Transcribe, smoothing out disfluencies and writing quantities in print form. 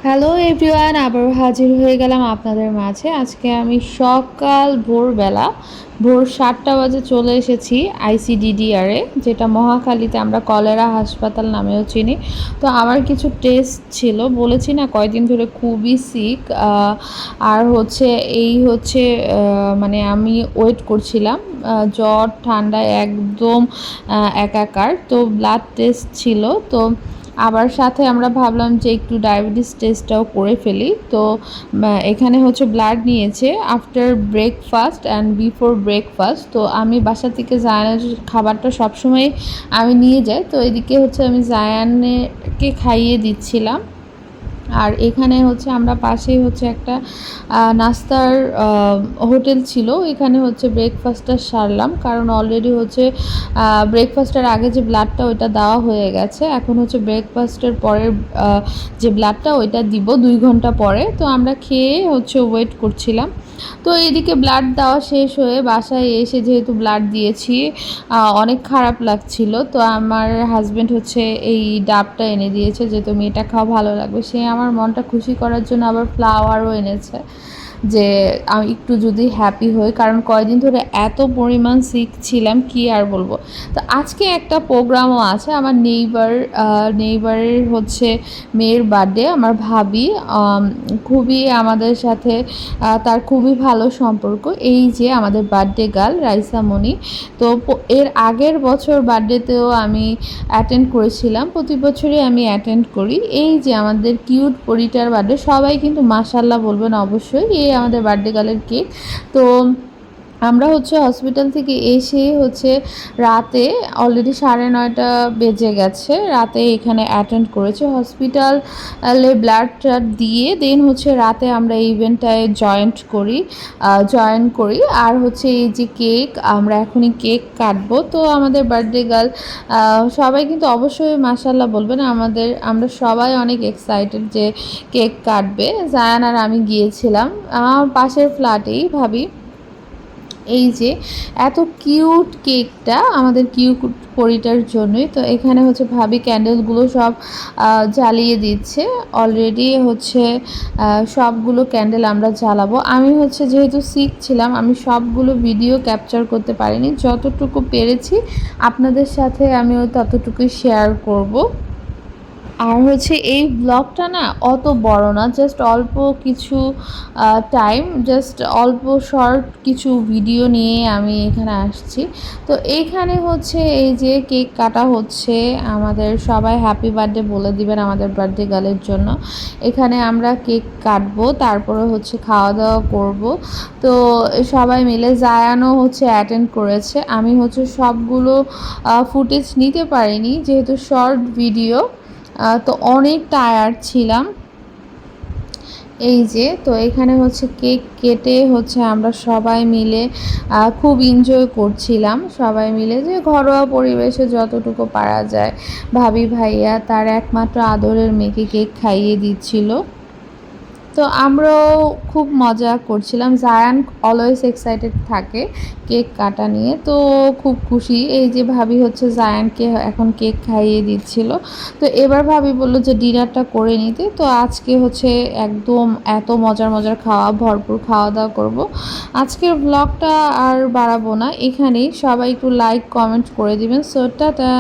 Hello everyone, আবার হাজির হয়ে গেলাম আপনাদের মাঝে। আজকে আমি ভোরবেলা ভোর 7টা বাজে চলে এসেছি আইসিডিডিআরে, যেটা মহাখালীতে আমরা কলেরা হাসপাতাল নামেও চিনি। তো আমার কিছু টেস্ট ছিল, বলেছি না কয়দিন ধরে খুবই সিক। আর হচ্ছে মানে আমি ওয়েট করছিলাম, জ্বর ঠান্ডায় একদম একাকার। তো ব্লাড টেস্ট ছিল, তো আবার সাথে আমরা ভাবলাম যে একটু ডায়াবেটিস টেস্টটাও করে ফেলি। তো এখানে হচ্ছে ব্লাড নিয়েছে after breakfast and before breakfast. তো আমি বাসা থেকে জায়ানের খাবারটা সবসময় আমি নিয়ে যাই, তো এদিকে হচ্ছে আমি জায়ানকে খাইয়ে দিচ্ছিলাম। আর এখানে হচ্ছে আমরা পাশেই হচ্ছে একটা নাস্তার হোটেল ছিল, এখানে হচ্ছে ব্রেকফাস্টটা সারলাম, কারণ অলরেডি হচ্ছে ব্রেকফাস্টের আগে যে ব্লাডটা ওইটা দেওয়া হয়ে গেছে। এখন হচ্ছে ব্রেকফাস্টের পরের যে ব্লাডটা ওইটা দিব 2 ঘন্টা পরে। তো আমরা খেয়ে হচ্ছে ওয়েট করছিলাম। তো এদিকে ব্লাড দেওয়া শেষ হয়ে বাসায় এসে যেহেতু ব্লাড দিয়েছি, অনেক খারাপ লাগছিল। তো আমার হাজব্যান্ড হচ্ছে এই ডাবটা এনে দিয়েছে যে তুমি এটা খাও, ভালো লাগবে। সে আমার মনটা খুশি করার জন্য আবার ফ্লাওয়ারও এনেছে, যে আমি একটু যদি হ্যাপি হই, কারণ কয়দিন ধরে এত পরিমাণ সিক ছিলাম কি আর বলবো। তো আজকে একটা প্রোগ্রামও আছে, আমার নেইবারের হচ্ছে মেয়ের বার্থডে। আমার ভাবি খুবই আমাদের সাথে তার খুবই ভালো সম্পর্ক। এই যে আমাদের বার্থডে গার্ল রাইসা মনি। তো এর আগের বছর বার্থডেতেও আমি অ্যাটেন্ড করেছিলাম, প্রতি বছরই আমি অ্যাটেন্ড করি। এই যে আমাদের কিউট পরিটার বার্থডে, সবাই কিন্তু মাশাল্লাহ বলবেন অবশ্যই। এই আমাদের বার্থডে গার্লের কেক। তো আমরা হচ্ছে হসপিটাল থেকে এসে হচ্ছে রাতে অলরেডি 9:30 বেজে গেছে, রাতে এখানে অ্যাটেন্ড করেছি হসপিটালে ব্লাডটা দিয়ে। দেন হচ্ছে রাতে আমরা এই ইভেন্টটায় জয়েন করি। আর হচ্ছে এই যে কেক, আমরা এখনই কেক কাটবো। তো আমাদের বার্থডে গার্ল সবাই কিন্তু অবশ্যই মাশাল্লাহ বলবেন। আমরা সবাই অনেক এক্সাইটেড যে কেক কাটবে। জায়ান আর আমি গিয়েছিলাম পাশের ফ্ল্যাটেই ভাবি। এই যে এত কিউট কেকটা আমাদের কিউট পরিটার জন্যই। তো এখানে হচ্ছে ভাবি ক্যান্ডেলগুলো সব জ্বালিয়ে দিচ্ছে। অলরেডি হচ্ছে সবগুলো ক্যান্ডেল আমরা জ্বালাবো। আমি হচ্ছে যেহেতু সিক ছিলাম, আমি সবগুলো ভিডিও ক্যাপচার করতে পারিনি, যতটুকু পেরেছি আপনাদের সাথে আমি ততটুকুই শেয়ার করব। আর হচ্ছে এই ব্লগটা না অত বড় না, জাস্ট অল্প কিছু টাইম, জাস্ট অল্প শর্ট কিছু ভিডিও নিয়ে আমি এখানে আসছি। তো এইখানে হচ্ছে এই যে কেক কাটা হচ্ছে, আমাদের সবাই হ্যাপি বার্থডে বলে দিবেন আমাদের বার্থডে গার্লের জন্য। এখানে আমরা কেক কাটবো, তারপরে হচ্ছে খাওয়া দাওয়া করব। তো সবাই মিলে জায়ানও হচ্ছে অ্যাটেন্ড করেছে। আমি হচ্ছে সবগুলো ফুটেজ নিতে পারিনি যেহেতু শর্ট ভিডিও, তো অনেক টায়ার্ড ছিলাম। এই যে তো এখানে হচ্ছে কেক কেটে হচ্ছে আমরা সবাই মিলে খুব এনজয় করছিলাম, সবাই মিলে যে ঘরোয়া পরিবেশে যতটুকু পারা যায়। ভাবি ভাইয়া তার একমাত্র আদরের মেয়েকে কেক খাইয়ে দিচ্ছিল। তো আমরাও খুব মজা করছিলাম। জায়ান অলওয়েজ এক্সাইটেড থাকে কেক কাটা নিয়ে, তো খুব খুশি। এই যে ভাবি হচ্ছে জায়ানকে এখন কেক খাইয়ে দিচ্ছিল। তো এবার ভাবি বললো যে ডিনারটা করে নিতে। তো আজকে হচ্ছে একদম এত মজার মজার ভরপুর খাওয়া দাওয়া করব। আজকের ব্লগটা আর বাড়াবো না, এখানেই। সবাই একটু লাইক কমেন্ট করে দিবেন। So tata.